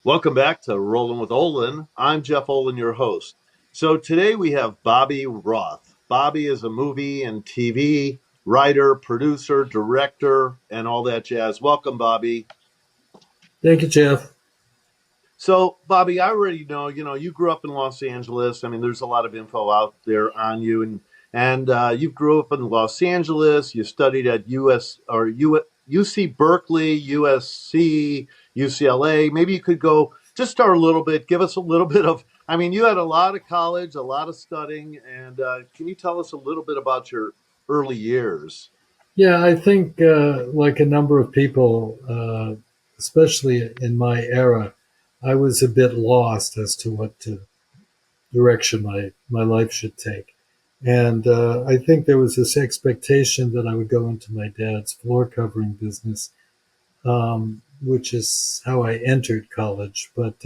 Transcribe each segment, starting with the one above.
Welcome back to Rollin with Olan. I'm Jeff Olan, your host. So today we have Bobby Roth. Bobby is a movie and TV writer, producer, director, and all that jazz. Welcome, Bobby. Thank you, Jeff. So, Bobby, I already know, you grew up in Los Angeles. I mean, there's a lot of info out there on you. And you grew up in Los Angeles. You studied at UC Berkeley, USC, UCLA. Maybe you could go just start a little bit, give us a little bit of, I mean, you had a lot of college, a lot of studying. And can you tell us a little bit about your early years? Yeah, I think like a number of people, especially in my era, I was a bit lost as to direction my life should take. And I think there was this expectation that I would go into my dad's floor covering business, which is how I entered college. But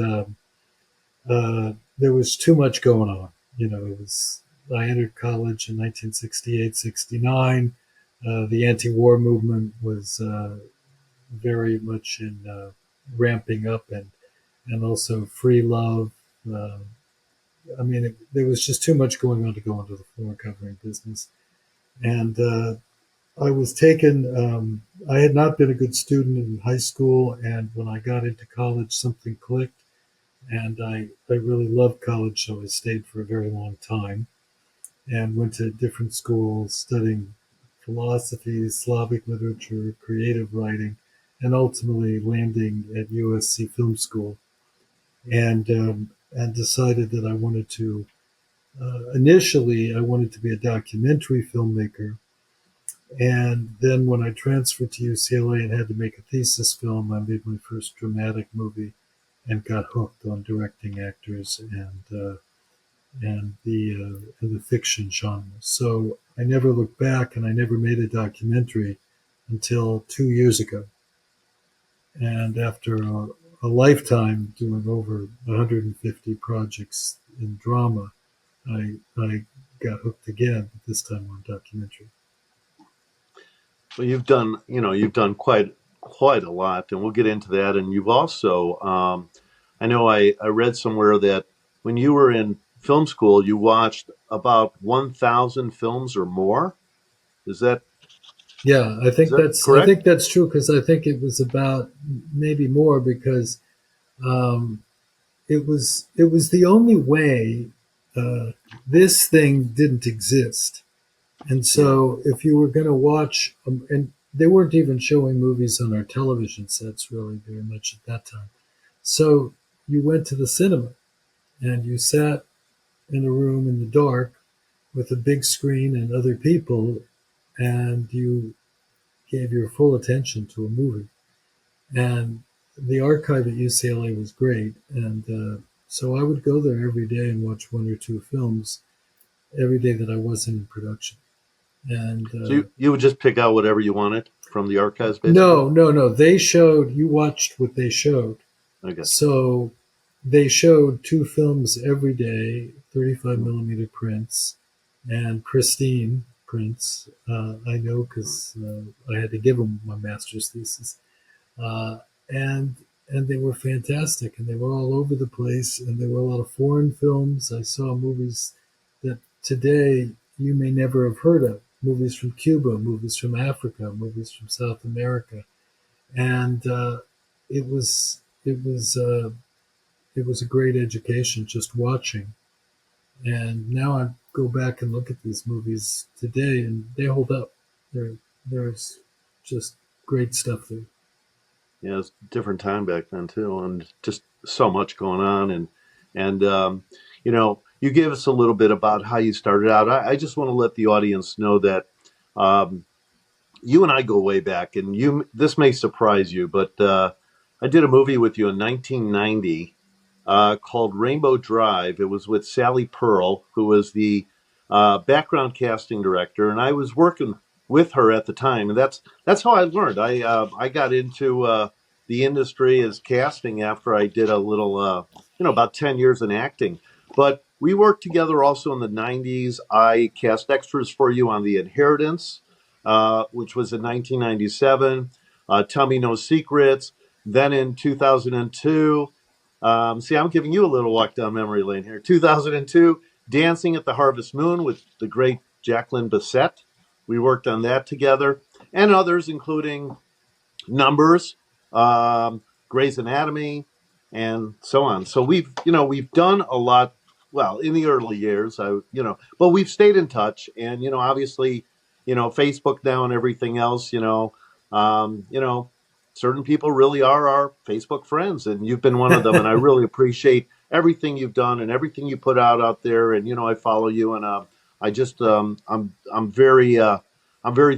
there was too much going on. I entered college in 1968, 69. The anti-war movement was very much in ramping up, and also free love. Uh, there was just too much going on to go into the floor covering business. And I was taken. I had not been a good student in high school, and when I got into college, something clicked, and I really loved college, so I stayed for a very long time and went to different schools studying philosophy, Slavic literature, creative writing, and ultimately landing at USC Film School, and decided that I wanted to. Initially, I wanted to be a documentary filmmaker, and then when I transferred to UCLA and had to make a thesis film, I made my first dramatic movie and got hooked on directing actors and the fiction genre. So I never looked back, and I never made a documentary until 2 years ago. And after a lifetime doing over 150 projects in drama, I got hooked again, but this time on documentary. Well, you've done quite a lot, and we'll get into that. And you've also, I know I read somewhere that when you were in film school, you watched about 1,000 films or more. Is that Yeah, is that I correct? think that's true because I think it was about maybe more because um, it was the only way this thing didn't exist. And Yeah. so if you were going to watch, and they weren't even showing movies on our television sets really very much at that time. So you went to the cinema and you sat in a room in the dark with a big screen and other people, and you gave your full attention to a movie. And the archive at UCLA was great. And so I would go there every day and watch one or two films every day that I wasn't in production. And So you would just pick out whatever you wanted from the archives, basically. no, no, no. They showed, you watched what they showed. I got you. So they showed two films every day, 35 Mm, millimeter prints and pristine prints. I know because I had to give them my master's thesis. Uh, and and they were fantastic, and they were all over the place, and there were a lot of foreign films. I saw movies that today you may never have heard of, movies from Cuba, movies from Africa, movies from South America, and it was it was a great education just watching. And now I go back and look at these movies today, and they hold up. There, there's just great stuff there. Yeah, it's a different time back then too, and just so much going on. And you gave us a little bit about how you started out. I just want to let the audience know that um, you and I go way back, and you this may surprise you, but I did a movie with you in 1990 called Rainbow Drive. It was with Sally Pearl, who was the background casting director, and I was working with her at the time, and that's how I learned. I got into the industry as casting after I did a little, about 10 years in acting. But we worked together also in the 90s. I cast extras for you on The Inheritance, which was in 1997. Tell Me No Secrets. Then in 2002. See, I'm giving you a little walk down memory lane here. 2002, Dancing at the Harvest Moon with the great Jacqueline Bisset. We worked on that together, and others, including Numbers, Grey's Anatomy, and so on. So we've done a lot. Well, in the early years, but we've stayed in touch, and obviously, Facebook now and everything else. Certain people really are our Facebook friends, and you've been one of them. And I really appreciate everything you've done and everything you put out there. And I follow you, and I just I'm very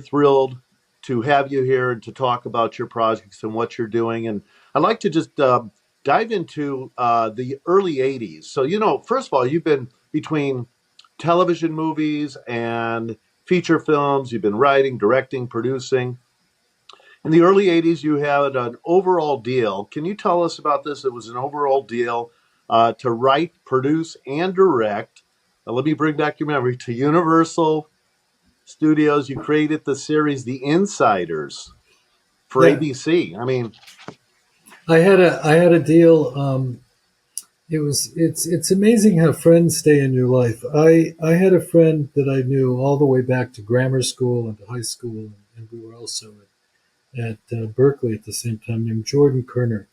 thrilled to have you here and to talk about your projects and what you're doing. And I'd like to just dive into the early 80s. So, first of all, you've been between television movies and feature films, you've been writing, directing, producing. In the early 80s, you had an overall deal. Can you tell us about this? It was an overall deal to write, produce, and direct. Now, let me bring back your memory to Universal Studios. You created the series The Insiders for Yeah, ABC. I mean, I had a deal. It's amazing how friends stay in your life. I had a friend that I knew all the way back to grammar school and to high school, and we were also at Berkeley at the same time, named Jordan Kerner,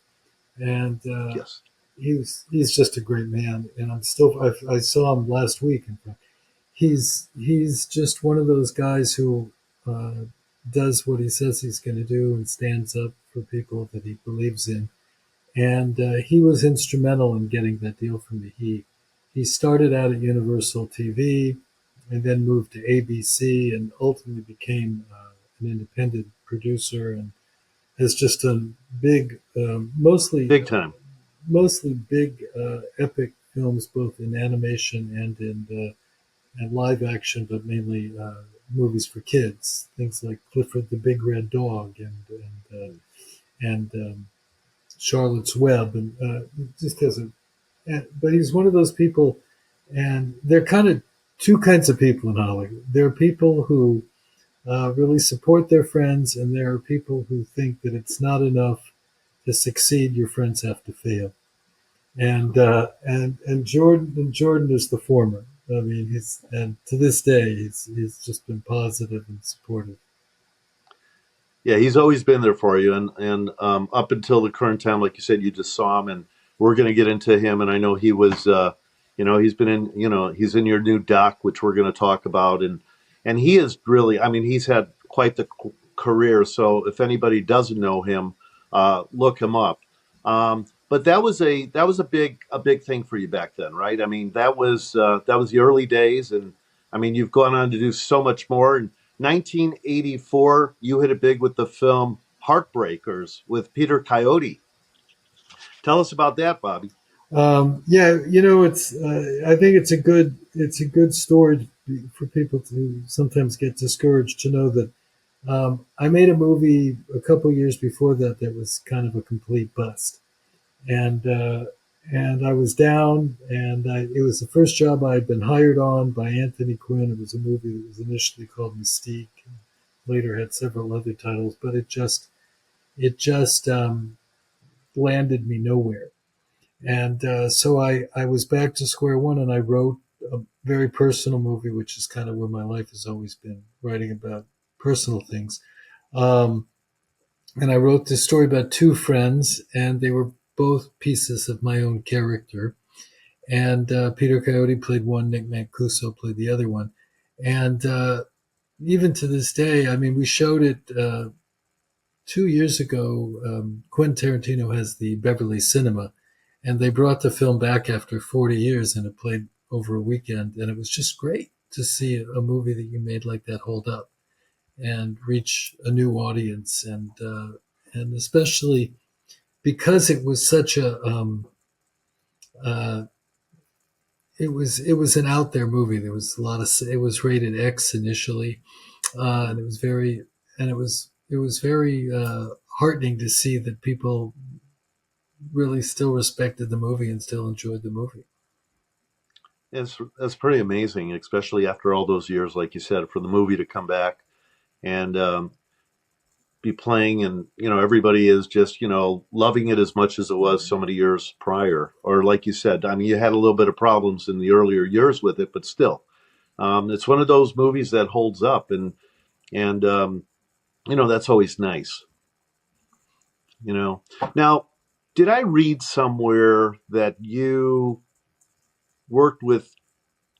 and yes, he's just a great man. And I saw him last week. In fact, he's just one of those guys who uh, does what he says he's going to do and stands up for people that he believes in. And he was instrumental in getting that deal for me. He started out at Universal TV and then moved to ABC and ultimately became an independent producer and has just done big, big time. mostly big epic films, both in animation and live action, but mainly movies for kids. Things like Clifford the Big Red Dog and Charlotte's Web, and just has a. But he's one of those people, and they're kind of two kinds of people in Hollywood. There are people who really support their friends, and there are people who think that it's not enough to succeed. Your friends have to fail, and Jordan is the former. I mean, he's and to this day he's just been positive and supportive. Yeah, he's always been there for you, and up until the current time, like you said, you just saw him, and we're going to get into him. And I know he was, he's been in, he's in your new doc, which we're going to talk about, and he is really, I mean, he's had quite the career. So if anybody doesn't know him, look him up. But that was a big thing for you back then, right? I mean, that was the early days, and I mean, you've gone on to do so much more. And 1984, you hit it big with the film Heartbreakers with Peter Coyote. Tell us about that, Bobby. Yeah, it's. I think it's a good story for people to sometimes get discouraged to know that I made a movie a couple years before that was kind of a complete bust, and and I was down, and it was the first job I had been hired on by Anthony Quinn. It was a movie that was initially called Mystique, and later had several other titles, but it just landed me nowhere. And so I was back to square one, and I wrote a very personal movie, which is kind of where my life has always been, writing about personal things. Um, and I wrote this story about two friends, and they were both pieces of my own character. And Peter Coyote played one, Nick Mancuso played the other one. And even to this day, I mean, we showed it 2 years ago. Quentin Tarantino has the Beverly Cinema, and they brought the film back after 40 years, and it played over a weekend, and it was just great to see a movie that you made like that hold up and reach a new audience, and especially because it was such a uh, it was an out there movie. There was a lot of it was rated X initially, and it was very heartening to see that people really still respected the movie and still enjoyed the movie. It's pretty amazing, especially after all those years, like you said, for the movie to come back. And be playing, and everybody is just loving it as much as it was so many years prior. Or like you said, I mean, you had a little bit of problems in the earlier years with it, but still, it's one of those movies that holds up, and that's always nice. Now, did I read somewhere that you worked with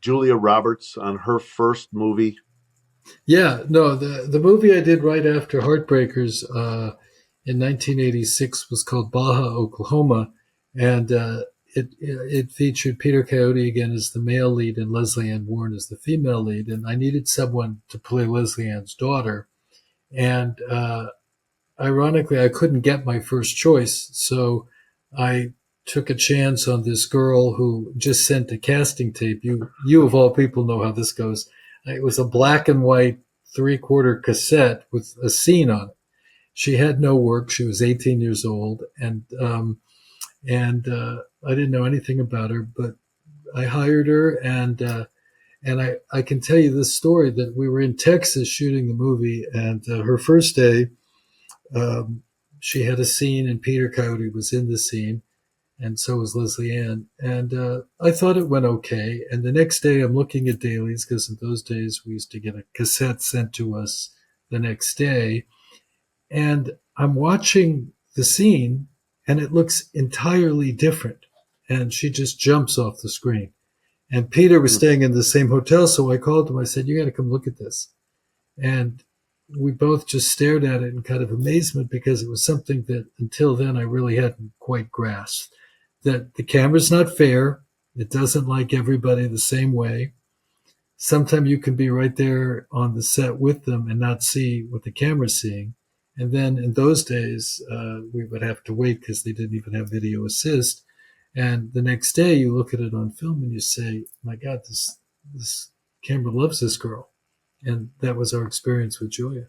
Julia Roberts on her first movie? Yeah, no, the movie I did right after Heartbreakers in 1986 was called Baja, Oklahoma, and it featured Peter Coyote again as the male lead and Leslie Ann Warren as the female lead, and I needed someone to play Leslie Ann's daughter, and ironically, I couldn't get my first choice, so I took a chance on this girl who just sent a casting tape. You of all people know how this goes. It was a black and white 3/4 cassette with a scene on it. She had no work. She was 18 years old, and I didn't know anything about her, but I hired her, and I can tell you this story that we were in Texas shooting the movie, and her first day, um, she had a scene, and Peter Coyote was in the scene, and so was Leslie Ann. And I thought it went okay. And the next day, I'm looking at dailies because in those days we used to get a cassette sent to us the next day, and I'm watching the scene, and it looks entirely different. And she just jumps off the screen. And Peter was staying in the same hotel, so I called him. I said, "You got to come look at this." And we both just stared at it in kind of amazement because it was something that until then I really hadn't quite grasped. That the camera's not fair. It doesn't like everybody the same way. Sometimes you can be right there on the set with them and not see what the camera's seeing. And then in those days, we would have to wait because they didn't even have video assist. And the next day you look at it on film and you say, my God, this camera loves this girl. And that was our experience with Julia.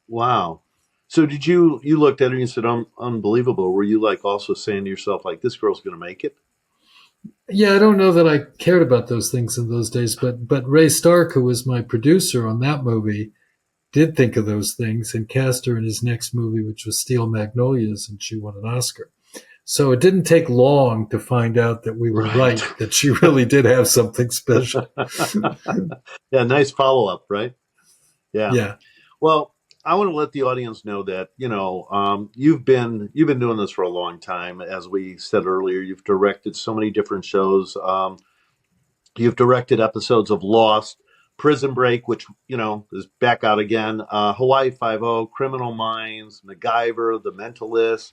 Wow. So did you looked at her and you said, unbelievable. Were you like also saying to yourself, like, this girl's going to make it? Yeah, I don't know that I cared about those things in those days, but Ray Stark, who was my producer on that movie, did think of those things and cast her in his next movie, which was Steel Magnolias, and she won an Oscar. So it didn't take long to find out that we were right, that she really did have something special. Yeah, nice follow up, right? Yeah. Yeah. Well, I want to let the audience know that you've been doing this for a long time. As we said earlier, you've directed so many different shows. You've directed episodes of Lost, Prison Break, which is back out again. Hawaii Five O, Criminal Minds, MacGyver, The Mentalist,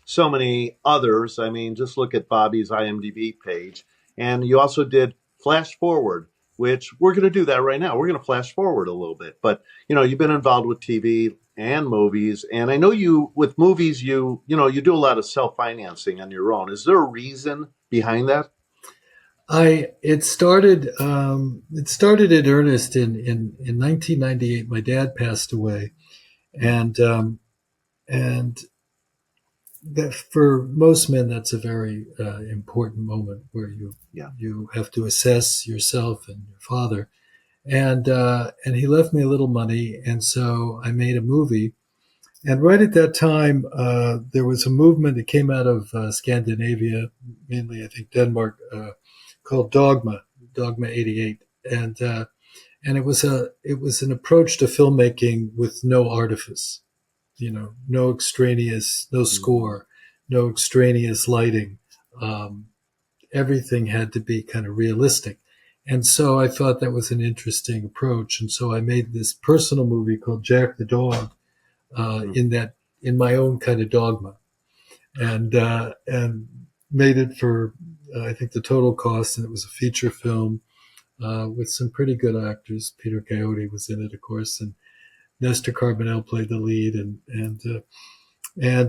so many others. I mean, just look at Bobby's IMDb page. And you also did Flash Forward, which we're going to do that right now. We're going to flash forward a little bit. But, you've been involved with TV and movies. And I know with movies, you do a lot of self-financing on your own. Is there a reason behind that? It started in earnest in 1998. My dad passed away, and that for most men, that's a very important moment where you have to assess yourself and your father. And he left me a little money, and so I made a movie. And right at that time, there was a movement that came out of Scandinavia, mainly I think Denmark, called Dogma '88, and it was an approach to filmmaking with no artifice, no extraneous, no score, no extraneous lighting. Um, Everything had to be kind of realistic. And so I thought that was an interesting approach. And so I made this personal movie called Jack the Dog, in my own kind of dogma, and made it for I think the total cost, and it was a feature film with some pretty good actors. Peter Coyote was in it, of course, and Nestor Carbonell played the lead, and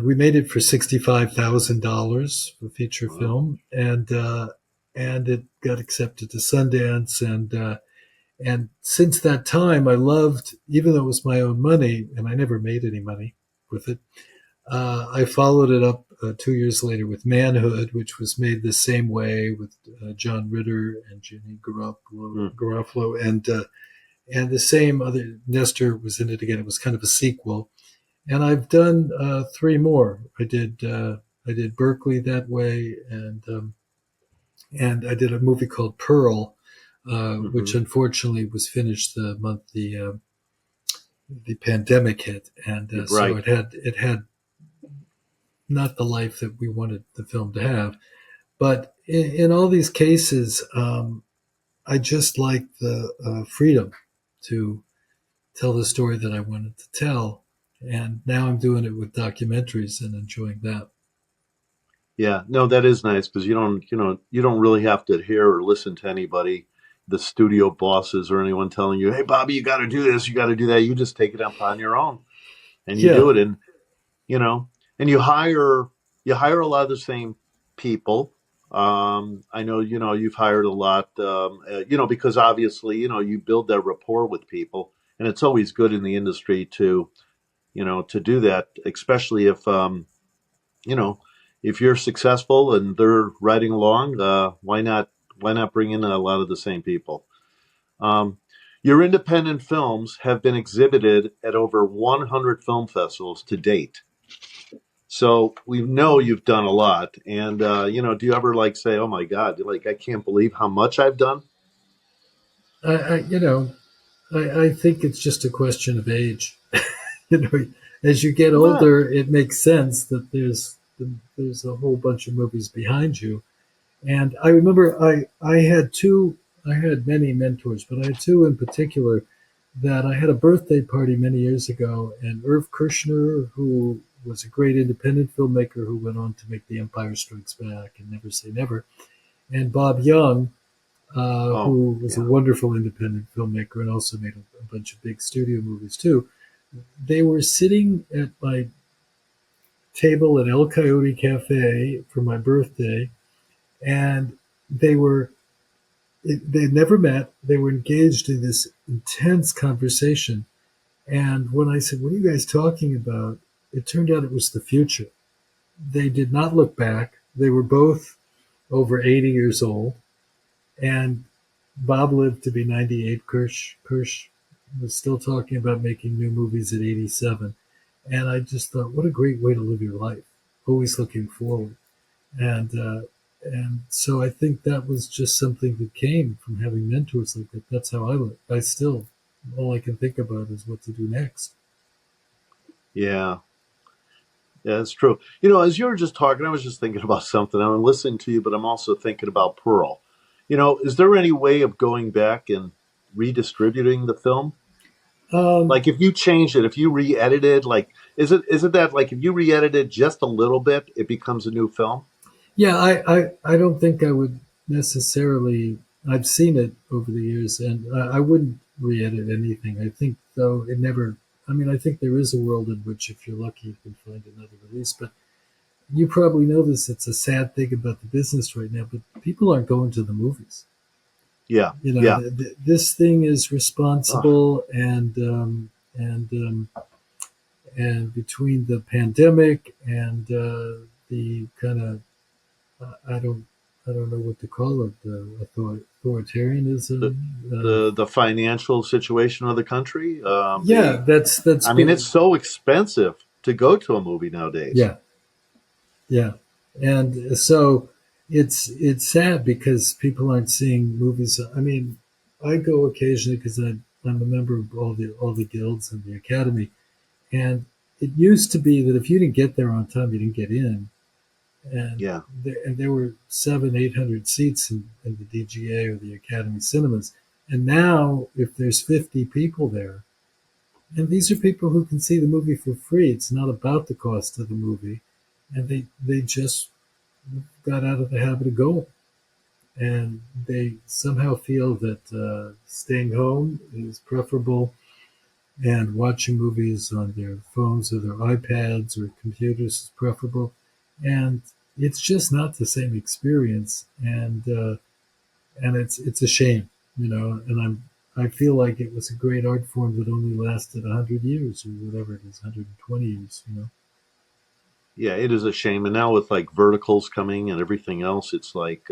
we made it for $65,000 for feature film, and it got accepted to Sundance, and since that time, I loved, even though it was my own money, and I never made any money with it. I followed it up 2 years later with Manhood, which was made the same way with John Ritter and Jenny Garofalo, and the same other Nestor was in it again. It was kind of a sequel, And I've done three more. I did Berkeley that way, and I did a movie called Pearl, which Hmm. unfortunately was finished the month the pandemic hit, and so Right. it had not the life that we wanted the film to have. But in all these cases, I just like the freedom to tell the story that I wanted to tell, and now I'm doing it with documentaries and enjoying that. Yeah. No, that is nice because you don't really have to hear or listen to anybody, the studio bosses or anyone telling you, "Hey, Bobby, you got to do this, you got to do that." You just take it upon your own and you do Yeah, it. And you know, and you hire a lot of the same people. I know you've hired a lot, because obviously you build that rapport with people, and it's always good in the industry to to do that, especially if you know if you're successful and they're riding along. Why not bring in a lot of the same people? Um, your independent films have been exhibited at over 100 film festivals to date. So we know you've done a lot, and do you ever like say, "Oh my God, like I can't believe how much I've done"? I you know I think it's just a question of age. You know, as you get Well, older, it makes sense that there's a whole bunch of movies behind you. And I remember I had two, I had many mentors, but I had two in particular that I had a birthday party many years ago, and Irv Kirshner, who was a great independent filmmaker who went on to make The Empire Strikes Back and Never Say Never, and Bob Young, oh who was a yeah, wonderful independent filmmaker and also made a bunch of big studio movies too. They were sitting at my table at El Coyote Cafe for my birthday, and they were they had never met. They were engaged in this intense conversation. And when I said, "What are you guys talking about?" It turned out it was the future. They did not look back. They were both over 80 years old. And Bob lived to be 98. Kirsch was still talking about making new movies at 87. And I just thought, what a great way to live your life, always looking forward. And so I think that was just something that came from having mentors like that. That's how I look. I still, all I can think about is what to do next. yeah, yeah, that's true. As you were just talking, I was just thinking about something. I'm listening to you, but I'm also thinking about Pearl. Is there any way of going back and redistributing the film? Um, Like if you changed it, if you re-edited, like is it that like if you re-edited just a little bit, it becomes a new film? yeah, I don't think I would necessarily. I've seen it over the years, and I wouldn't re-edit anything. I think, though, it never. I mean, I think there is a world in which, if you're lucky, you can find another release. But you probably know this. It's a sad thing about the business right now, but people aren't going to the movies. Yeah, You know, yeah. this thing is Ugh. responsible, and between the pandemic and the kind of I don't know what to call it, the authoritarianism. the financial situation of the country. Yeah, The that's I mean, it's been so expensive to go to a movie nowadays. yeah, yeah, and so it's sad because people aren't seeing movies. I mean, I go occasionally because I'm a member of all the guilds and the academy, and it used to be that if you didn't get there on time, you didn't get in, Yeah, and there were 700-800 seats in the DGA or the Academy cinemas, and now if there's 50 people there, and these are people who can see the movie for free. It's not about the cost of the movie, and they just got out of the habit of going, and they somehow feel that staying home is preferable, and watching movies on their phones or their iPads or computers is preferable, and it's just not the same experience, and it's a shame, and I feel like it was a great art form that only lasted 100 years or whatever it is, 120 years. yeah. It is a shame, and now with like verticals coming and everything else, it's like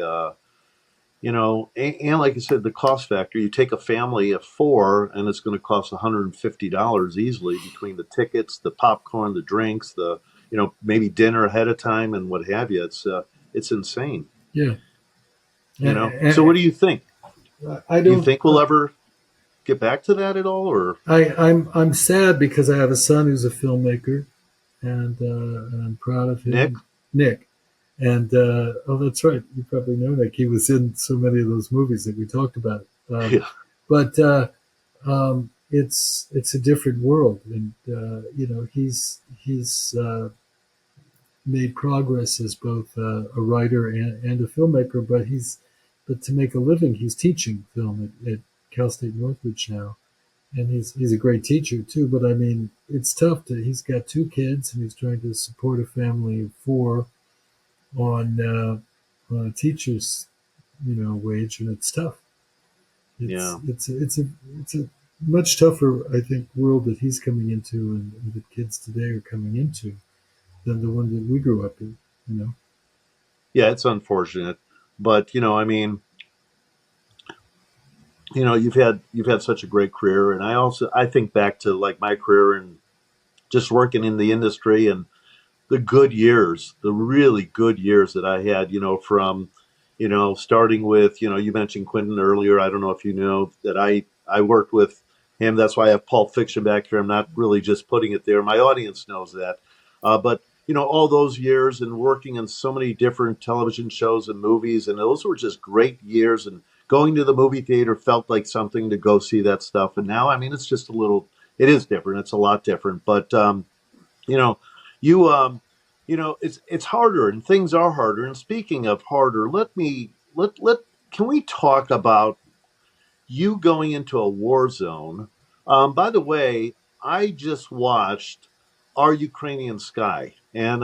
and like I said, the cost factor. You take a family of four, and it's going to cost $150 easily between the tickets, the popcorn, the drinks, the maybe dinner ahead of time, and what have you. It's insane. Yeah. So what And do you think? I Do you don't. think we'll ever get back to that at all, or I'm sad because I have a son who's a filmmaker, and I'm proud of Nick? him, Nick. And oh, that's right. You probably know Nick. He was in so many of those movies that we talked about. Yeah, But it's a different world, and he's made progress as both a writer and a filmmaker. But to make a living, he's teaching film at Cal State Northridge now, and he's a great teacher too. But I mean, it's tough to. He's got two kids, and he's trying to support a family of four on a teacher's wage, and it's tough. It's yeah, it's it's a much tougher, I think, world that he's coming into, and the kids today are coming into, than the one that we grew up in. You know. yeah. It's unfortunate, but I mean, you've had such a great career, and I think back to like my career and just working in the industry and the good years, the really good years that I had, from, starting with, you mentioned Quentin earlier. I don't know if you know that I worked with him. That's why I have Pulp Fiction back here. I'm not really just putting it there. My audience knows that. But, all those years and working in so many different television shows and movies, and those were just great years. And going to the movie theater felt like something to go see that stuff. And now, I mean, it's just it is different. It's a lot different. But, you know, you it's harder and things are harder. And speaking of harder, let can we talk about you going into a war zone? By the way, I just watched Our Ukrainian Sky, and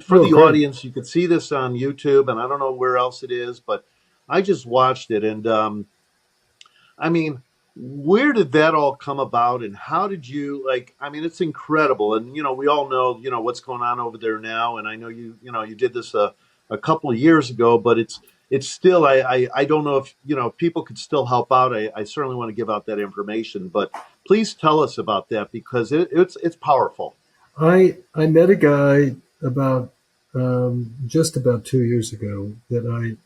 for Oh, the great. audience, you could see this on YouTube, and I don't know where else it is, but I just watched it, and I mean, where did that all come about, and how did you like? I mean, it's incredible, and we all know what's going on over there now, and I know you did this a couple of years ago, but it's still I don't know if people could still help out. I certainly want to give out that information, but please tell us about that because it's powerful. I met a guy about just about 2 years ago that I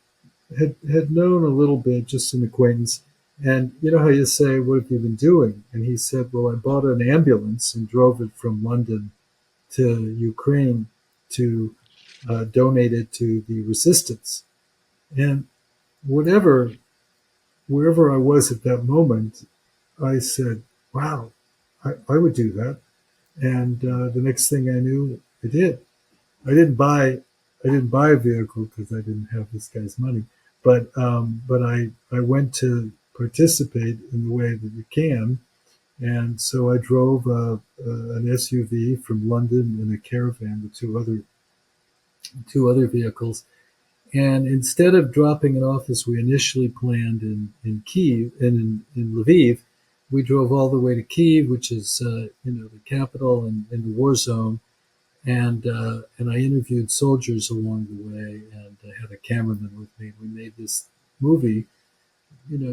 had known a little bit, just an acquaintance. And you know how you say, "What have you been doing?" And he said, "Well, I bought an ambulance and drove it from London to Ukraine to donate it to the resistance." And whatever, wherever I was at that moment, I said, "Wow, I would do that." And the next thing I knew, I did. I didn't buy I didn't buy a vehicle because I didn't have this guy's money, but I went to participate in the way that you can, and so I drove an SUV from London in a caravan with two other vehicles. And instead of dropping it off as we initially planned in Kiev and in Lviv, we drove all the way to Kiev, which is the capital and the war zone, and I interviewed soldiers along the way, and I had a cameraman with me. We made this movie,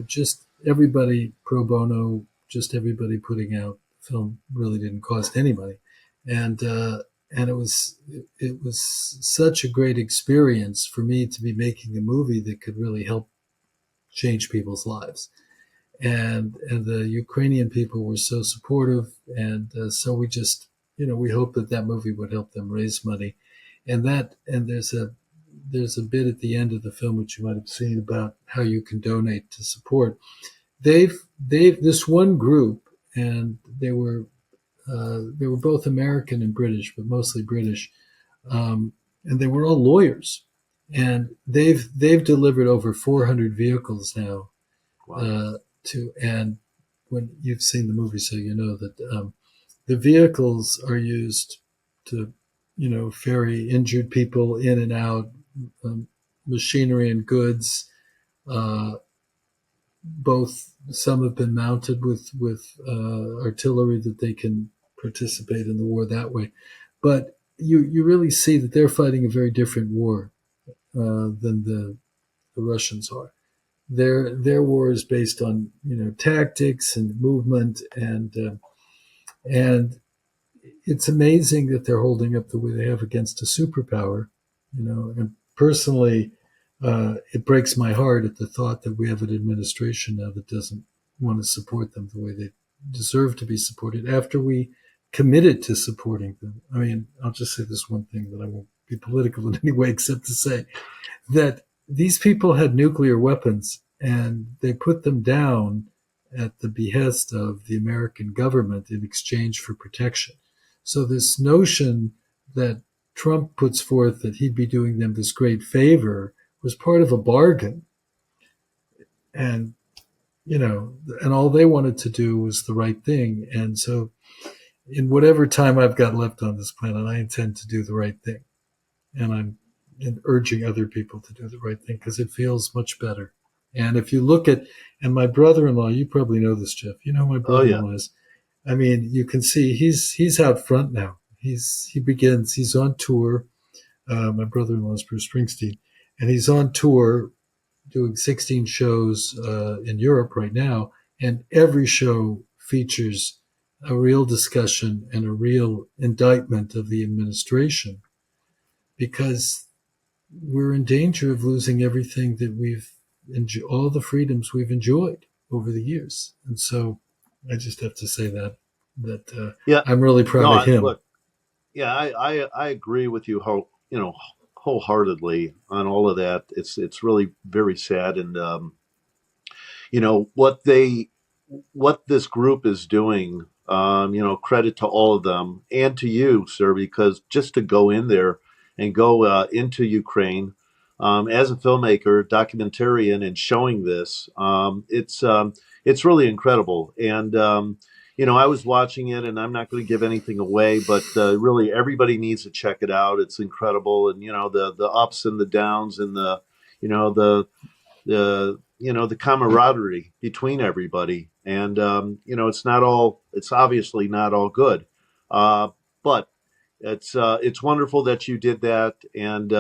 just everybody pro bono, just everybody putting out film. Really didn't cost any money, and it was such a great experience for me to be making a movie that could really help change people's lives. And the Ukrainian people were so supportive, and so we just we hoped that movie would help them raise money, and there's a bit at the end of the film which you might have seen about how you can donate to support. They've this one group, and they were both American and British, but mostly British, and they were all lawyers, and they've delivered over 400 vehicles now Wow. uh, to and when you've seen the movie, so you know that the vehicles are used to ferry injured people in and out, um, machinery and goods. Uh, Both some have been mounted with artillery that they can participate in the war that way, but you really see that they're fighting a very different war than the Russians are. their war is based on tactics and movement, and it's amazing that they're holding up the way they have against a superpower. And personally, it breaks my heart at the thought that we have an administration now that doesn't want to support them the way they deserve to be supported after we committed to supporting them. I mean, I'll just say this one thing that I won't be political in any way except to say that these people had nuclear weapons and they put them down at the behest of the American government in exchange for protection. So this notion that Trump puts forth that he'd be doing them this great favor was part of a bargain. And, and all they wanted to do was the right thing. And so in whatever time I've got left on this planet, I intend to do the right thing. And I'm urging other people to do the right thing because it feels much better. And if you look at, and my brother-in-law, you probably know this, Jeff. You know who my Oh yeah. brother-in-law is. I mean, you can see he's out front now. He's on tour. My brother-in-law is Bruce Springsteen, and he's on tour doing 16 shows in Europe right now. And every show features a real discussion and a real indictment of the administration because we're in danger of losing everything that all the freedoms we've enjoyed over the years. And so I just have to say that Yeah. I'm really No, proud of him. look, yeah, I agree with you wholeheartedly on all of that. It's really very sad, and you know what this group is doing. Credit to all of them and to you, sir, because just to go in there and go into Ukraine as a filmmaker, documentarian, and showing this, it's really incredible. And I was watching it, and I'm not going to give anything away, but really everybody needs to check it out. It's incredible, and the ups and the downs, and the camaraderie between everybody. And it's obviously not all good, but it's wonderful that you did that. And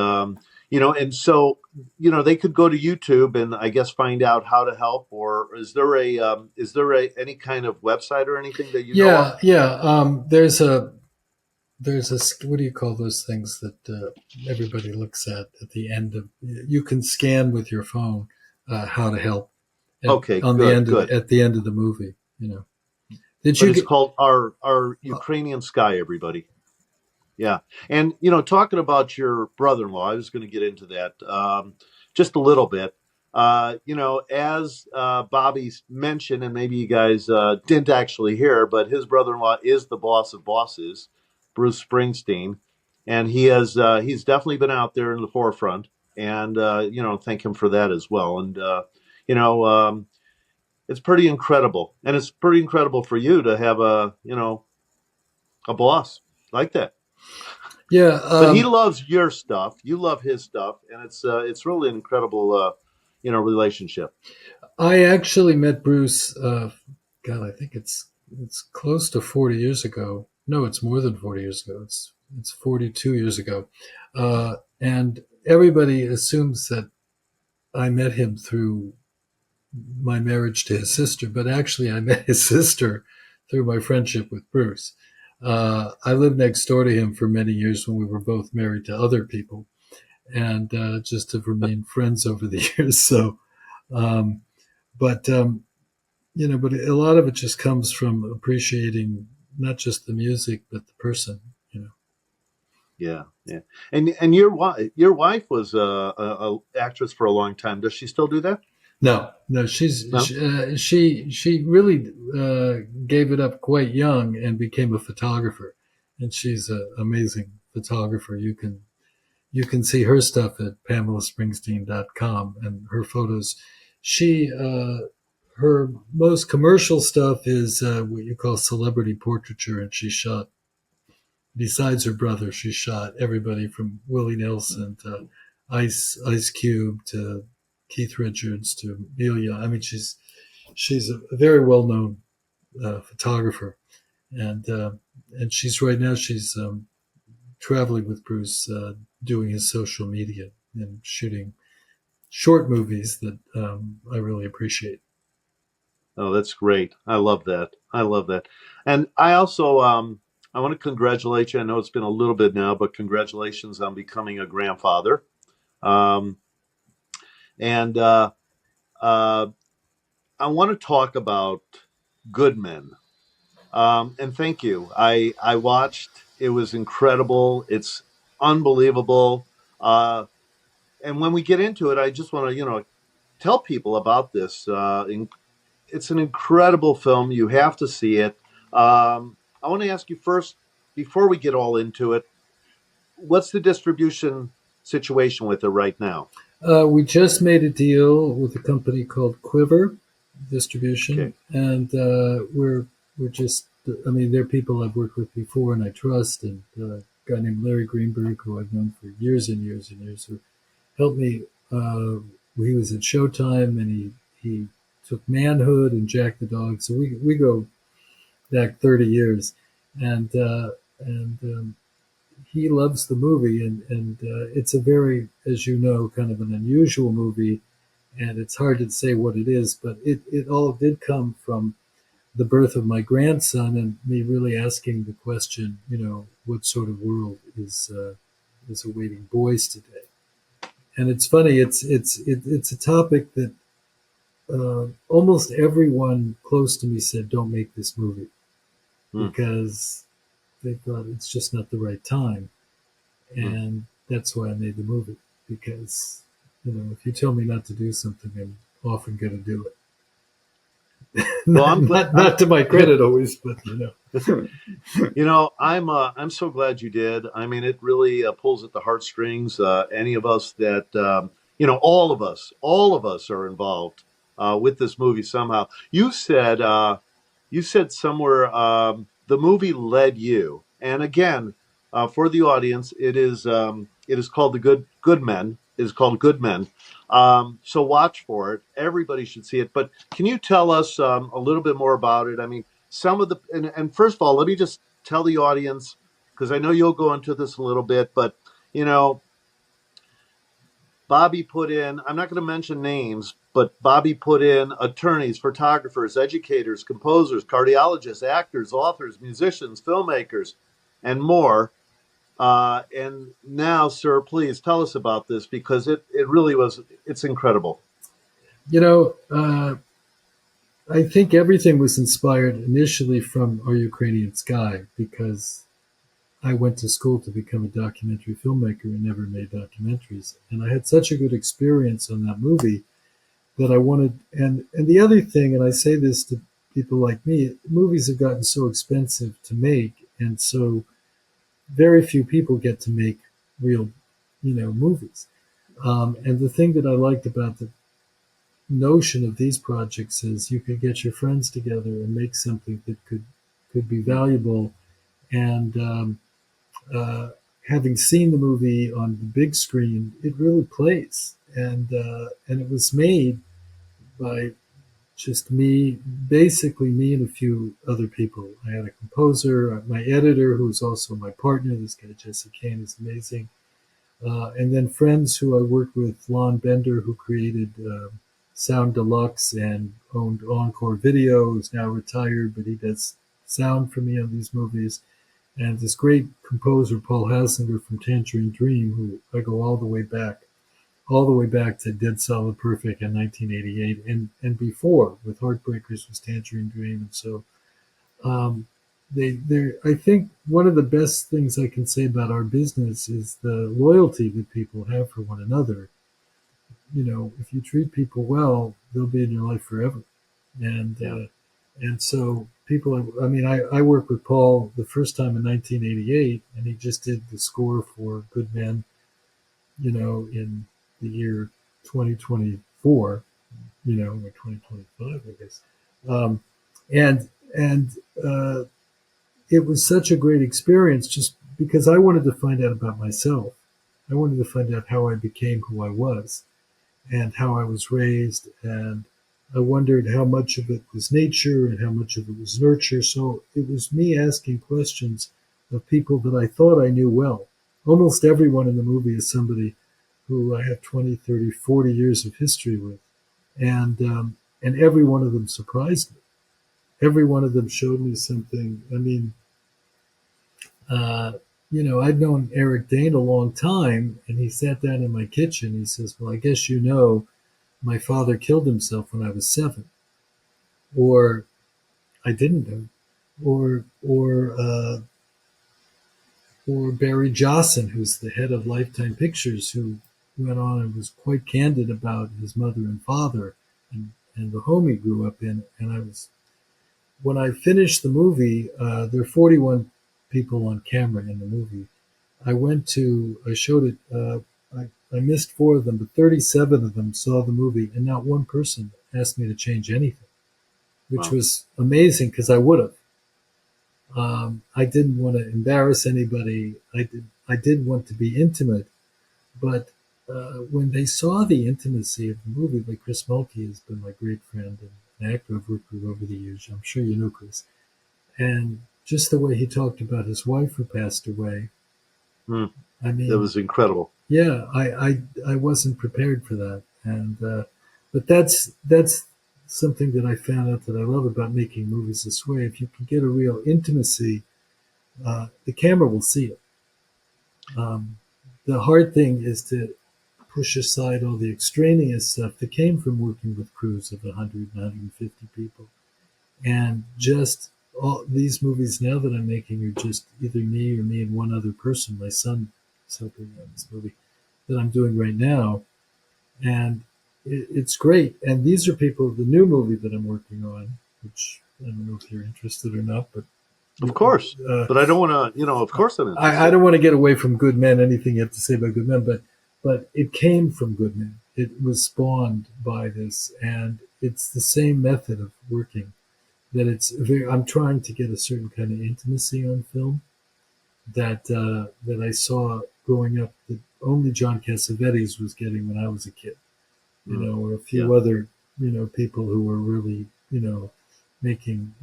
and so they could go to YouTube and I guess find out how to help. Or is there any kind of website or anything that you know of? Yeah. There's a what do you call those things that everybody looks at the end of? You can scan with your phone how to help Okay, on the good, end of good. at the end of the movie. Did But you it's get? called Our Ukrainian Sky, everybody. Yeah. And, talking about your brother in law, I was going to get into that just a little bit. As Bobby mentioned, and maybe you guys didn't actually hear, but his brother in law is the boss of bosses, Bruce Springsteen. And he's definitely been out there in the forefront. And, thank him for that as well. And, you know, um, it's pretty incredible. And it's pretty incredible for you to have a boss like that. Yeah. But he loves your stuff. You love his stuff, and it's really an incredible relationship. I actually met Bruce. God, I think it's close to 40 years ago. No, it's more than 40 years ago. It's 42 years ago, and everybody assumes that I met him through my marriage to his sister, but actually I met his sister through my friendship with Bruce. I lived next door to him for many years when we were both married to other people, and just have remained friends over the years. So, um, but but a lot of it just comes from appreciating not just the music but the person. Yeah, yeah. And your wife was a actress for a long time. Does she still do that? No, no, No. she really gave it up quite young and became a photographer, and she's an amazing photographer. You can see her stuff at PamelaSpringsteen.com and her photos. She her most commercial stuff is what you call celebrity portraiture, and she shot besides her brother, she shot everybody from Willie Nelson to Ice Cube to Keith Richards to Amelia. I mean, she's a very well known photographer, and and she's traveling with Bruce, doing his social media and shooting short movies that I really appreciate. Oh, that's great. I love that. I love that. And I also I want to congratulate you. I know it's been a little bit now, but congratulations on becoming a grandfather. Um, and uh, I want to talk about Good Men. And thank you. I watched. It was incredible. It's unbelievable. And when we get into it, I just want to tell people about this. It's an incredible film. You have to see it. I want to ask you first, before we get all into it, what's the distribution situation with it right now? We just made a deal with a company called Quiver Distribution, Okay. and we're just. I mean, they're people I've worked with before and I trust, and a guy named Larry Greenberg, who I've known for years and years and years, who helped me. He was at Showtime, and he took Manhood and Jack the Dog, so we go back 30 years, and he loves the movie, and it's a very, as you know, kind of an unusual movie, and it's hard to say what it is, but it all did come from the birth of my grandson and me really asking the question, what sort of world is awaiting boys today? And it's funny, it's a topic that almost everyone close to me said, "Don't make this movie," Hmm. because they thought it's just not the right time. Hmm. And that's why I made the movie, because if you tell me not to do something, I'm often going to do it. Well, not, I'm glad. not to my credit always, but I'm so glad you did. I mean, it really pulls at the heartstrings. Any of us that all of us are involved with this movie somehow. You said somewhere the movie led you, and again, for the audience, it is called Good Men. It is called Good Men. So watch for it. Everybody should see it. But can you tell us a little bit more about it? I mean, some of the and first of all, let me just tell the audience, because I know you'll go into this a little bit, but you know, Bobby put in, I'm not going to mention names, but Bobby put in attorneys, photographers, educators, composers, cardiologists, actors, authors, musicians, filmmakers, and more. And now, sir, please tell us about this, because it really was, it's incredible. you know, uh, I think everything was inspired initially from Our Ukrainian Sky, because I went to school to become a documentary filmmaker and never made documentaries. And I had such a good experience on that movie that I wanted. And the other thing, and I say this to people like me, movies have gotten so expensive to make, and so very few people get to make real, movies. And the thing that I liked about the notion of these projects is you could get your friends together and make something that could be valuable. And having seen the movie on the big screen, it really plays. And it was made by just me, basically me and a few other people. I had a composer, my editor, who's also my partner. This guy Jesse Kane is amazing. And then friends who I worked with, Lon Bender, who created Sound Deluxe and owned Encore Video, who's now retired, but he does sound for me on these movies. And this great composer, Paul Haslinger from Tangerine Dream, who I go all the way back to Dead Solid Perfect in 1988, and before with Heartbreakers was Tangerine Dream. And so um, I think one of the best things I can say about our business is the loyalty that people have for one another. If you treat people well, they'll be in your life forever. And Yeah. and so people, I mean, I worked with Paul the first time in 1988, and he just did the score for Good Men, in the year 2024, or 2025, I guess. Um, and uh, it was such a great experience just because I wanted to find out about myself. I wanted to find out how I became who I was and how I was raised. And I wondered how much of it was nature and how much of it was nurture. So it was me asking questions of people that I thought I knew well. Almost everyone in the movie is somebody who I have 20, 30, 40 years of history with. And every one of them surprised me. Every one of them showed me something. I mean, uh, I'd known Eric Dane a long time, and he sat down in my kitchen. He says, "Well, I guess you know, my father killed himself when I was 7," or "I didn't know," or Barry Jossen, who's the head of Lifetime Pictures, who went on and was quite candid about his mother and father and the home he grew up in. And when I finished the movie, there are 41 people on camera in the movie. I showed it, I missed 4 of them, but 37 of them saw the movie, and not one person asked me to change anything, which Wow. was amazing because I would have. I didn't want to embarrass anybody. I did want to be intimate, but when they saw the intimacy of the movie, like Chris Mulkey has been my great friend and an actor I've worked with over the years. I'm sure you know Chris, and just the way he talked about his wife who passed away. Hmm. I That mean, was incredible. yeah, I wasn't prepared for that, and but that's something that I found out that I love about making movies this way. If you can get a real intimacy, the camera will see it. Um, the hard thing is to push aside all the extraneous stuff that came from working with crews of 100, 150 people. And just all these movies now that I'm making are just either me and one other person. My son is helping me on this movie that I'm doing right now. And it's great. And these are people, the new movie that I'm working on, which I don't know if you're interested or not, but Of course. uh, But I don't want to, of course I'm I interested. don't want to get away from Good Men. Anything you have to say about Good Men, but it came from Good Men. It was spawned by this, and it's the same method of working. That it's very. I'm trying to get a certain kind of intimacy on film that I saw growing up that only John Cassavetes was getting when I was a kid. Mm. Or a Yeah. few other people who were really making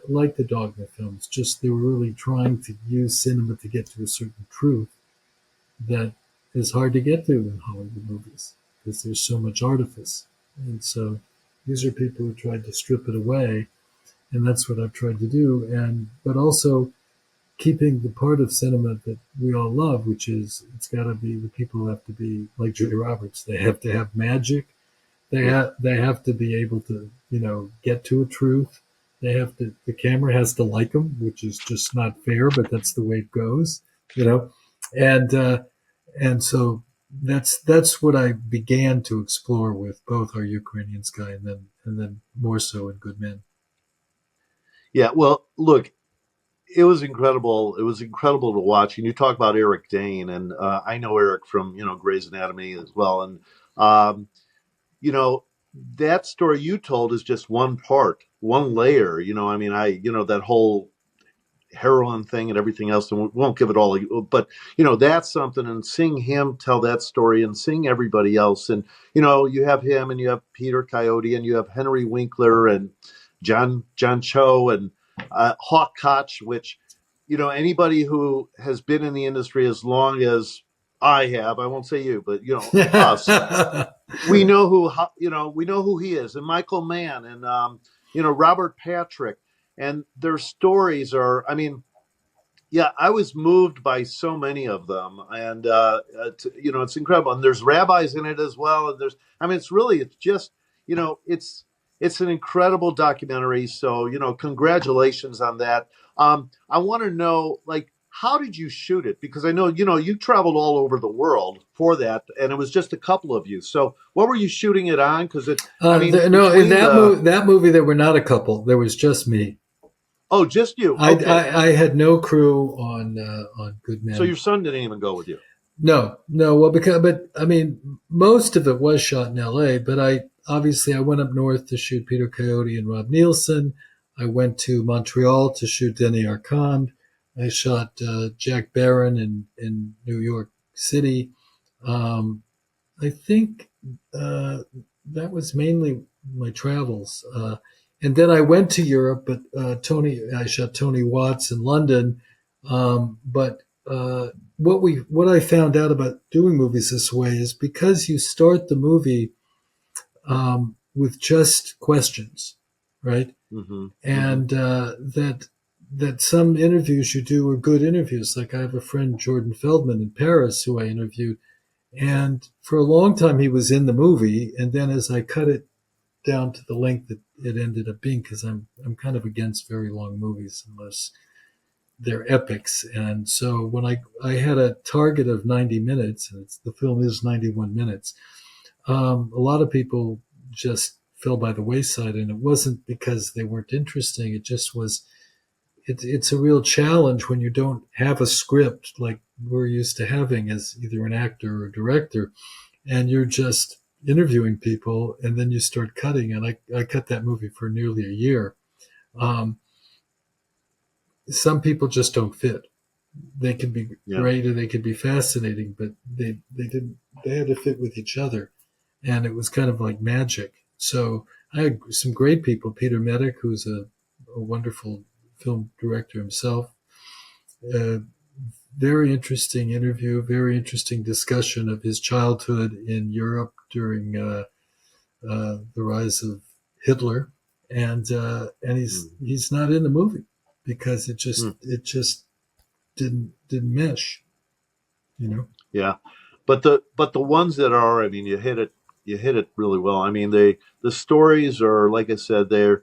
like the Dogma films. Just they were really trying to use cinema to get to a certain truth that is hard to get to in Hollywood movies because there's so much artifice. And so these are people who tried to strip it away, and that's what I've tried to do. And but also keeping the part of cinema that we all love, which is it's got to be the people have to be like Julia Roberts. They have to have magic. Yeah. They have to be able to get to a truth. They have to. The camera has to like them, which is just not fair, but that's the way it goes. You know, and and so that's what I began to explore with both Our Ukrainian Sky and then more so in Good Men. Yeah. Well, look, it was incredible. It was incredible to watch. And you talk about Eric Dane, and I know Eric from Grey's Anatomy as well. And um, you know that story you told is just one part, one layer. I mean, that whole heroin thing and everything else, and we won't give it all. But that's something. And seeing him tell that story, and seeing everybody else, and you have him, and you have Peter Coyote, and you have Henry Winkler, and John Cho, and Hawk Koch, which anybody who has been in the industry as long as I have, I won't say you, but us, we know who he is, and Michael Mann, and Robert Patrick, and their stories are, I mean, yeah, I was moved by so many of them, and it's incredible. And there's rabbis in it as well, and I mean, it's just, it's an incredible documentary. So, congratulations on that. I want to know, like, how did you shoot it? Because I know, you traveled all over the world for that, and it was just a couple of you. So, what were you shooting it on? Because I mean, No, in between the, that movie, there were not a couple. There was just me. oh, just you. I, Okay. I, I had no crew on Good So Men. your son didn't even go with you. No, no. Well, but I mean, most of it was shot in L.A. But I went up north to shoot Peter Coyote and Rob Nielsen. I went to Montreal to shoot Denny Arcand. I shot Jack Barron in New York City. Um, I think that was mainly my travels. And then I went to Europe, but I shot Tony Watts in London. But what I found out about doing movies this way is because you start the movie with just questions, right? Mm-hmm. Mm-hmm. And that some interviews you do are good interviews. Like I have a friend Jordan Feldman in Paris who I interviewed, and for a long time he was in the movie, and then as I cut it down to the length that it ended up being, because I'm kind of against very long movies unless they're epics. And so when I had a target of 90 minutes, and the film is 91 minutes, a lot of people just fell by the wayside, and it wasn't because they weren't interesting. It just was. It's a real challenge when you don't have a script like we're used to having as either an actor or a director, and you're just interviewing people, and then you start cutting. And I cut that movie for nearly a year. Um, some people just don't fit. They could be Yeah. great or they could be fascinating, but they didn't. They had to fit with each other, and it was kind of like magic. So I had some great people. Peter Medic, who's a wonderful film director himself. Uh, Very interesting interview, very interesting discussion of his childhood in Europe during the rise of Hitler, and he's not in the movie because Mm-hmm. it just didn't mesh, you know. Yeah, but the ones that are, I mean, you hit it really well. I mean, the stories are, like I said, they're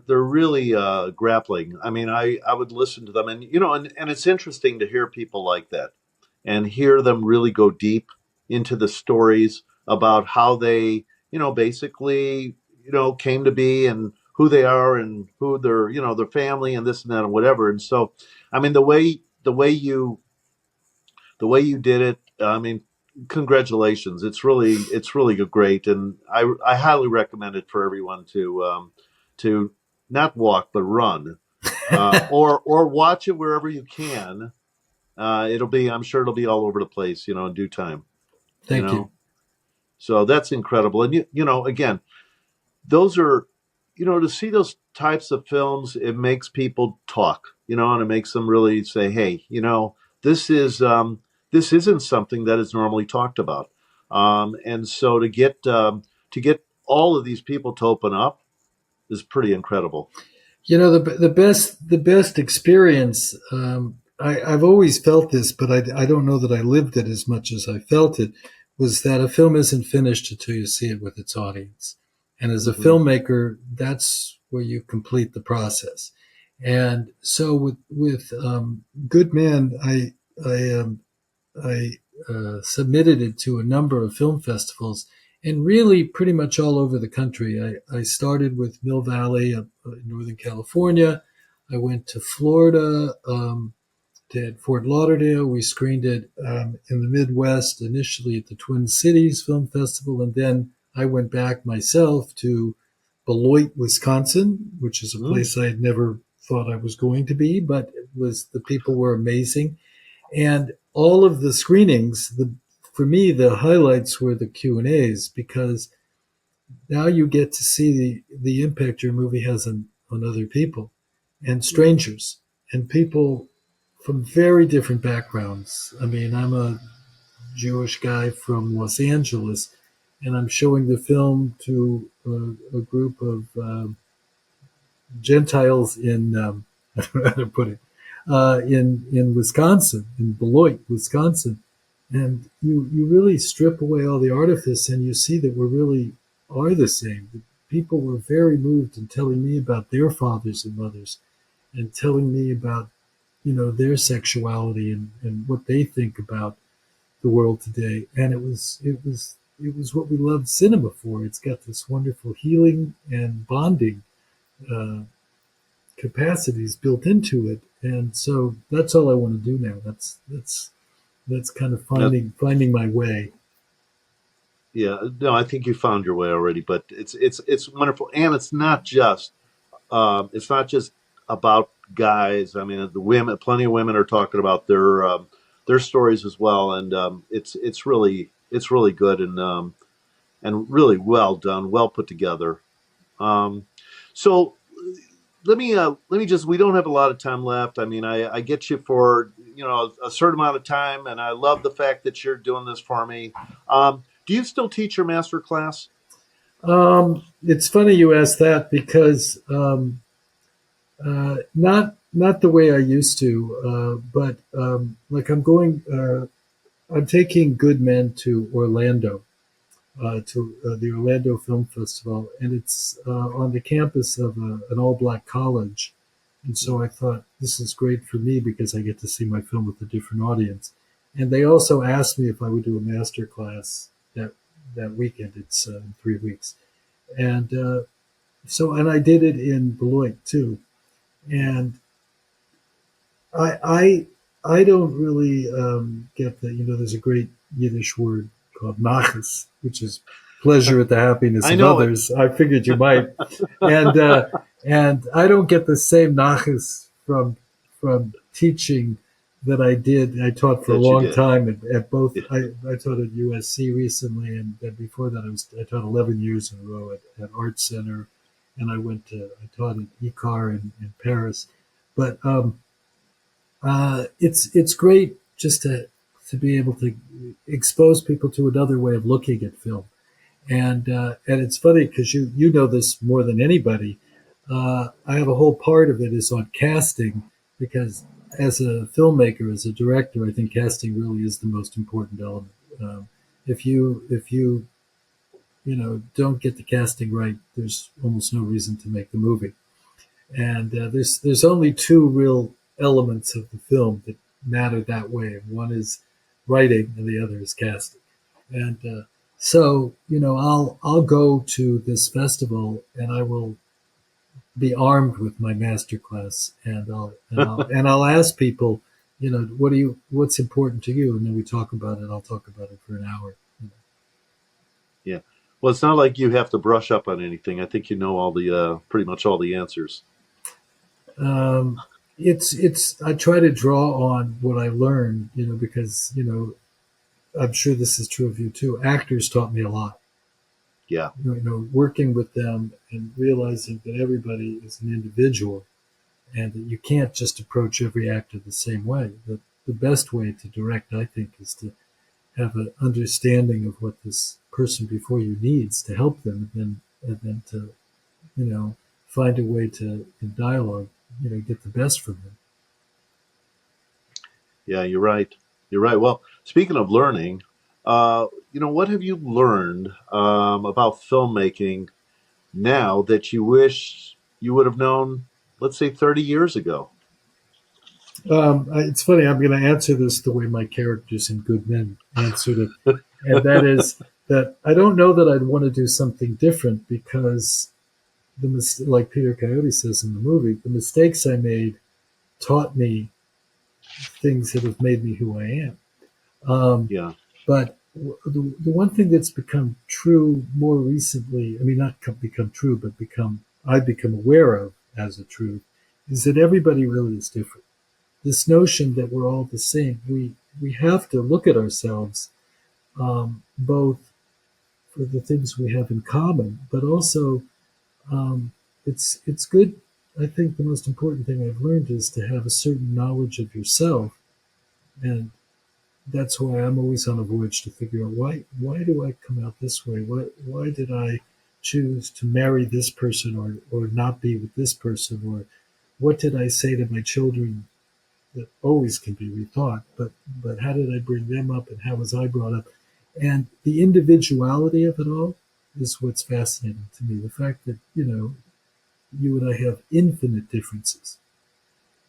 really grappling. I mean, I would listen to them, and and it's interesting to hear people like that, and hear them really go deep into the stories about how they, basically, came to be, and who they are, and who their family, and this and that and whatever. And so, I mean, the way you did it, I mean, congratulations. It's really great, and I highly recommend it for everyone to not walk but run, or watch it wherever you can. I'm sure it'll be all over the place, in due time. You Thank you. know, so that's incredible. And again, those are, to see those types of films, it makes people talk, and it makes them really say, hey, this is this isn't something that is normally talked about. And so to get all of these people to open up is pretty incredible. You know, the best experience. I've always felt this, but I don't know that I lived it as much as I felt it. Was that a film isn't finished until you see it with its audience, and as a Hmm. filmmaker, that's where you complete the process. And so with Good Man, I submitted it to a number of film festivals and really pretty much all over the country. I started with Mill Valley in Northern California. I went to Florida, to Fort Lauderdale. We screened it in the Midwest, initially at the Twin Cities Film Festival. And then I went back myself to Beloit, Wisconsin, which is a Hmm. place I had never thought I was going to be, but the people were amazing. And all of the screenings, for me, the highlights were the Q&As because now you get to see the impact your movie has on other people and strangers and people from very different backgrounds. I mean, I'm a Jewish guy from Los Angeles, and I'm showing the film to a group of Gentiles in I don't know how to put it in Wisconsin, in Beloit, Wisconsin, and you really strip away all the artifice, and you see that we really are the same. The people were very moved in telling me about their fathers and mothers, and telling me about their sexuality and what they think about the world today. And it was what we loved cinema for. It's got this wonderful healing and bonding uh, capacities built into it, and so that's all I want to do now. That's kind of Yeah, finding my way. yeah. No, I think you found your way already, but it's wonderful, and it's not just about guys. I mean, the women, plenty of women are talking about their stories as well, and it's really good, and really well done, well put together. Um, so let me just. We don't have a lot of time left. I mean, I get you for a certain amount of time, and I love the fact that you're doing this for me. Do you still teach your master class? It's funny you ask that because not the way I used to, but like I'm taking good men to Orlando, to the Orlando Film Festival, and it's on the campus of an all-black college. And so I thought this is great for me because I get to see my film with a different audience. And they also asked me if I would do a master class that weekend. It's 3 weeks, and and I did it in Beloit too. And I I don't really get that. There's a great Yiddish word called nachas, which is pleasure at the happiness I of know it. others. I figured you might, and and I don't get the same nachas from teaching that I did. I taught for a That you long did. time at both. Yeah. I taught at USC recently, and before that, I taught 11 years in a row at Art Center, and I taught at ECAR in Paris, but it's great just to be able to expose people to another way of looking at film, and it's funny because you know this more than anybody. I have a whole part of it is on casting because as a filmmaker, as a director, I think casting really is the most important element. If you don't get the casting right, there's almost no reason to make the movie. And there's only two real elements of the film that matter that way. One is writing, and the other is casting. And so I'll go to this festival, and I will be armed with my master class, and I'll ask people, what's important to you, and then we talk about it. I'll talk about it for an hour. Yeah. Well, it's not like you have to brush up on anything. I think you know all the pretty much all the answers. Um, it's I try to draw on what I learned, because I'm sure this is true of you too. Actors taught me a lot. Yeah. Working with them and realizing that everybody is an individual and that you can't just approach every actor the same way. The best way to direct, I think, is to have an understanding of what this person before you needs to help them, and then to find a way to in dialogue, get the best from them. Yeah, you're right. You're right. Well, speaking of learning, what have you learned about filmmaking now that you wish you would have known, let's say, 30 years ago? It's funny. I'm going to answer this the way my characters in Good Men answered it, and that is that I don't know that I'd want to do something different because like Peter Coyote says in the movie, the mistakes I made taught me things that have made me who I am. Yeah. But the one thing that's become true more recently, I mean, not become true, but I've become aware of as a truth, is that everybody really is different. This notion that we're all the same, we have to look at ourselves, both for the things we have in common, but also it's good. I think the most important thing I've learned is to have a certain knowledge of yourself, and that's why I'm always on a voyage to figure out why do I come out this way? Why did I choose to marry this person or not be with this person? Or what did I say to my children that always can be rethought? But how did I bring them up, and how was I brought up? And the individuality of it all is what's fascinating to me. The fact that you and I have infinite differences,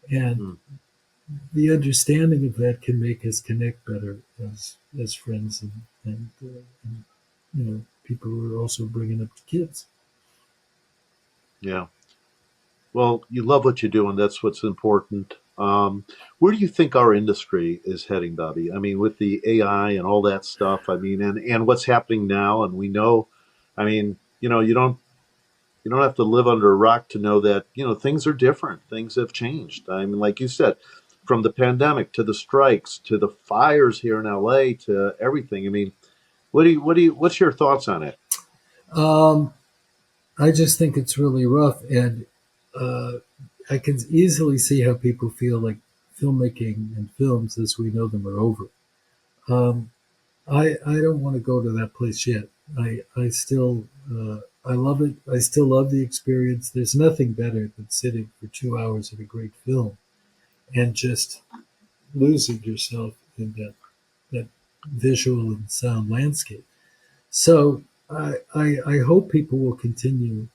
and Mm. the understanding of that can make us connect better as friends, and people who are also bringing up kids. Yeah. Well, you love what you do, and that's what's important. Where do you think our industry is heading, Bobby? I mean, with the AI and all that stuff. I mean, and what's happening now, and we know. I mean, you don't have to live under a rock to know that things are different. Things have changed. I mean, like you said, from the pandemic to the strikes to the fires here in LA to everything. I mean, what's your thoughts on it? Um, I just think it's really rough, and uh, I can easily see how people feel like filmmaking and films as we know them are over. Um, I don't want to go to that place yet. I still I love it. I still love the experience. There's nothing better than sitting for 2 hours of a great film and just losing yourself in that visual and sound landscape. So I hope people will continue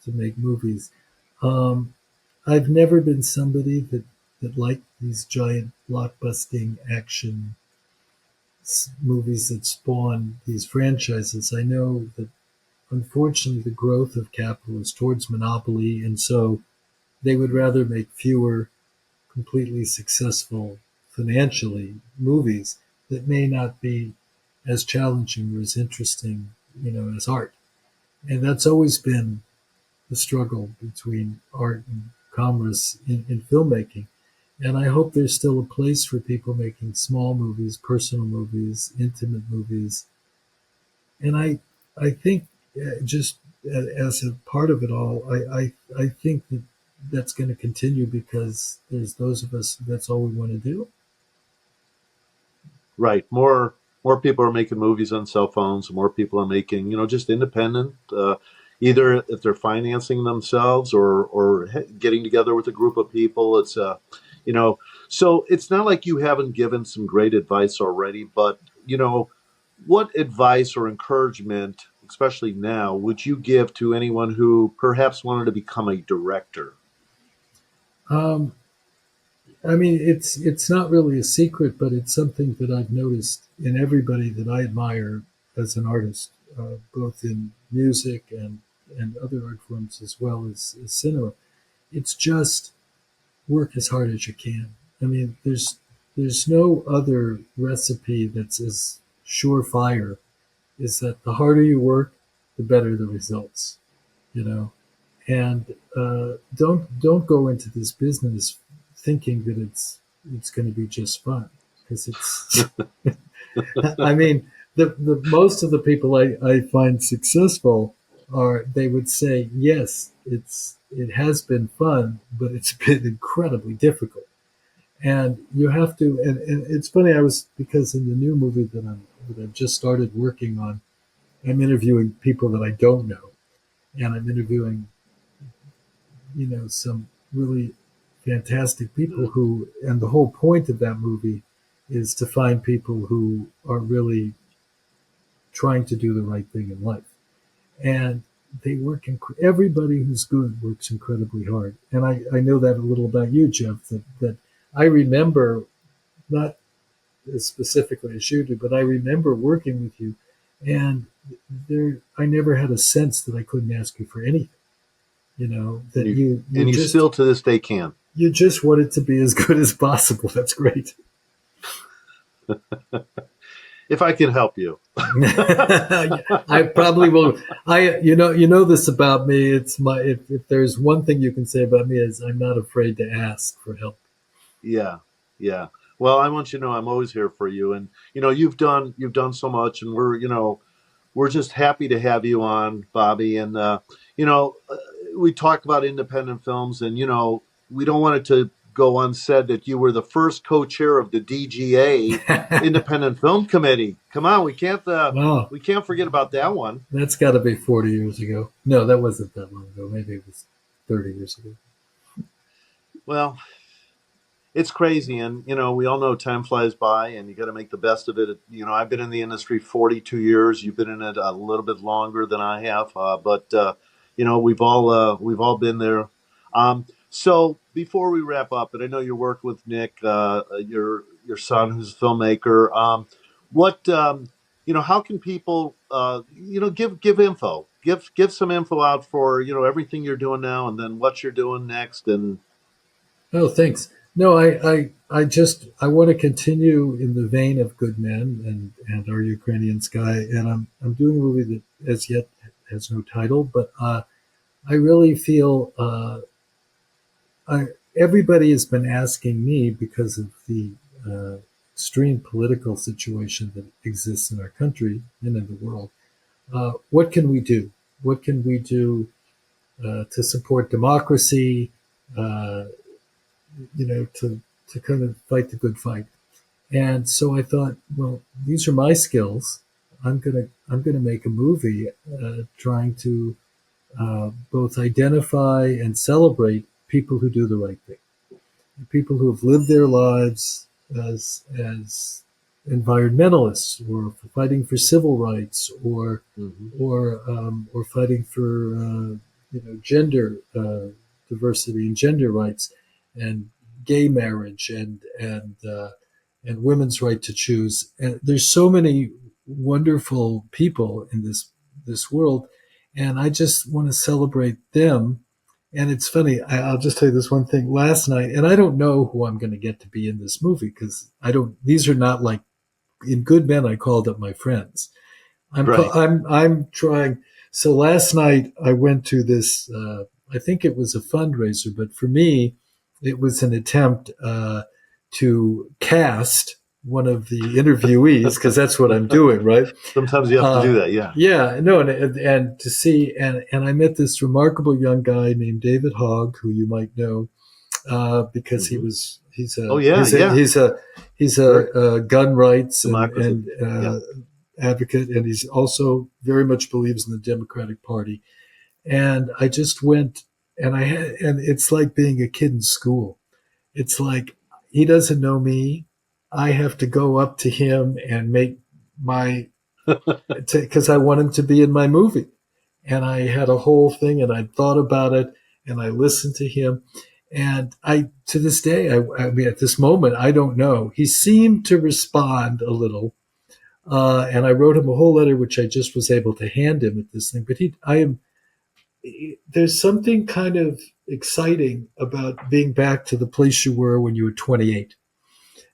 to make movies. Um, I've never been somebody that liked these giant blockbusting action movies that spawn these franchises. I know that unfortunately the growth of capital is towards monopoly, and so they would rather make fewer completely successful financially movies that may not be as challenging or as interesting, as art. And that's always been the struggle between art and commerce in filmmaking. And I hope there's still a place for people making small movies, personal movies, intimate movies. And I think just as a part of it all, I think that that's going to continue because there's those of us that's all we want to do. Right. More people are making movies on cell phones. More people are making, just independent. Either if they're financing themselves or getting together with a group of people. It's you know, so it's not like you haven't given some great advice already. But what advice or encouragement, especially now, would you give to anyone who perhaps wanted to become a director? Um, I mean, it's not really a secret, but it's something that I've noticed in everybody that I admire as an artist, both in music and other art forms as well as cinema. It's just work as hard as you can. I mean, there's no other recipe that's as surefire. Is that the harder you work, the better the results. You know, and don't go into this business thinking that it's going to be just fun because it's. I mean, the most of the people I find successful are they would say yes, it has been fun, but it's been incredibly difficult. And you have to, and it's funny. I was because in the new movie that I've just started working on, I'm interviewing people that I don't know, and I'm interviewing some really fantastic people who, and the whole point of that movie is to find people who are really trying to do the right thing in life. And they work, everybody who's good works incredibly hard. And I know that a little about you, Jeff, that I remember, not as specifically as you do, but I remember working with you. And I never had a sense that I couldn't ask you for anything. And That you you and you just still to this day can. you just want it to be as good as possible. That's great. If I can help you. I probably will. You know this about me. It's my if there's one thing you can say about me is I'm not afraid to ask for help. Yeah, yeah. Well, I want you to know I'm always here for you, and you've done so much, and we're just happy to have you on, Bobby. And you know, uh, we talk about independent films, and we don't want it to go unsaid that you were the first co-chair of the DGA Independent Film Committee. Come on, Wow, we can't forget about that one. that's got to be 40 years ago. No, that wasn't that long ago. Maybe it was 30 years ago. Well, it's crazy, and we all know time flies by, and you got to make the best of it. I've been in the industry 42 years. You've been in it a little bit longer than I have, but we've all been there. So before we wrap up, and I know you work with Nick, your son, who's a filmmaker. What how can people give info, give some info out for everything you're doing now, and then what you're doing next, and Oh, thanks. No, I just I want to continue in the vein of Good Men and Our Ukrainian Sky, and I'm doing a movie that as yet has no title, but I really feel I, everybody has been asking me because of the uh, extreme political situation that exists in our country and in the world. What can we do? What can we do to support democracy, uh, to kind of fight the good fight. And so I thought, well, these are my skills. I'm gonna make a movie trying to both identify and celebrate people who do the right thing, people who have lived their lives as environmentalists or fighting for civil rights Hmm. or fighting for gender diversity and gender rights and gay marriage and women's right to choose. And there's so many wonderful people in this world, and I just want to celebrate them. And it's funny. I'll just tell you this one thing. Last night, and I don't know who I'm going to get to be in this movie because I don't. These are not like in Good Men. I called up my friends. Right. I'm trying. So last night I went to this. I think it was a fundraiser, but for me, it was an attempt to cast one of the interviewees because that's what I'm doing, right? Sometimes you have to do that. Yeah. Yeah, no, and to see and I met this remarkable young guy named David Hogg, who you might know because Hmm. he's Oh a yeah. he's a Yeah. he's a he's Very a gun rights democracy. and Yeah. advocate, and he's also very much believes in the Democratic Party. And I just went and it's like being a kid in school. It's like he doesn't know me. I have to go up to him and make my because I want him to be in my movie. And I had a whole thing, and I thought about it, and I listened to him, and I to this day, I mean, at this moment, I don't know. He seemed to respond a little, and I wrote him a whole letter, which I just was able to hand him at this thing. But there's something kind of exciting about being back to the place you were when you were 28.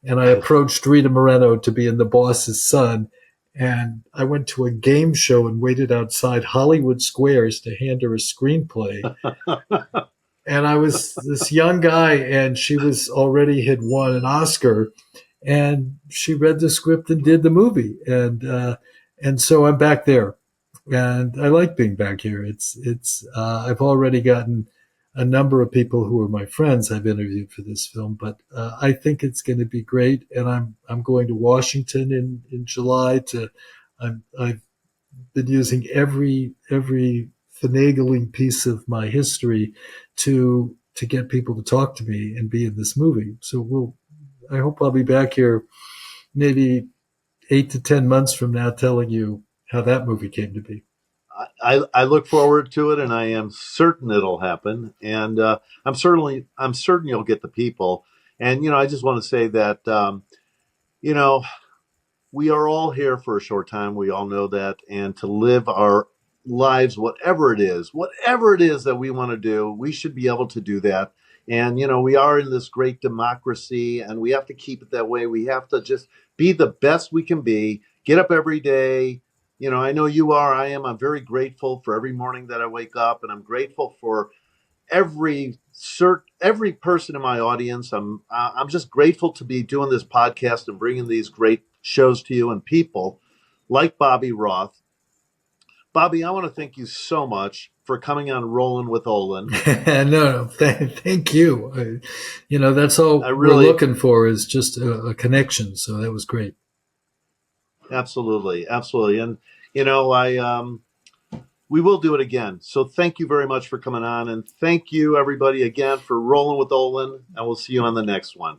And I Yes. approached Rita Moreno to be in The Boss's Son. And I went to a game show and waited outside Hollywood Squares to hand her a screenplay. And I was this young guy, and she was already had won an Oscar, and she read the script and did the movie. And so I'm back there, and I like being back here. It's I've already gotten a number of people who are my friends I've interviewed for this film, but I think it's going to be great. And I'm going to Washington in July to. I've been using every finagling piece of my history to get people to talk to me and be in this movie. So I hope I'll be back here maybe 8 to 10 months from now telling you how that movie came to be. I look forward to it, and I am certain it'll happen. And I'm certain you'll get the people. And I just want to say that you know we are all here for a short time. We all know that, and to live our lives, whatever it is that we want to do, we should be able to do that. And we are in this great democracy, and we have to keep it that way. We have to just be the best we can be. Get up every day. I know you are. I am. I'm very grateful for every morning that I wake up, and I'm grateful for every person in my audience. I'm just grateful to be doing this podcast and bringing these great shows to you and people like Bobby Roth. Bobby, I want to thank you so much for coming on Rollin with Olan. No, thank you. That's I all we're really, looking for is just a connection. So that was great. absolutely, absolutely, and I we will do it again. So thank you very much for coming on, and thank you everybody again for Rolling with Olan, and we'll see you on the next one.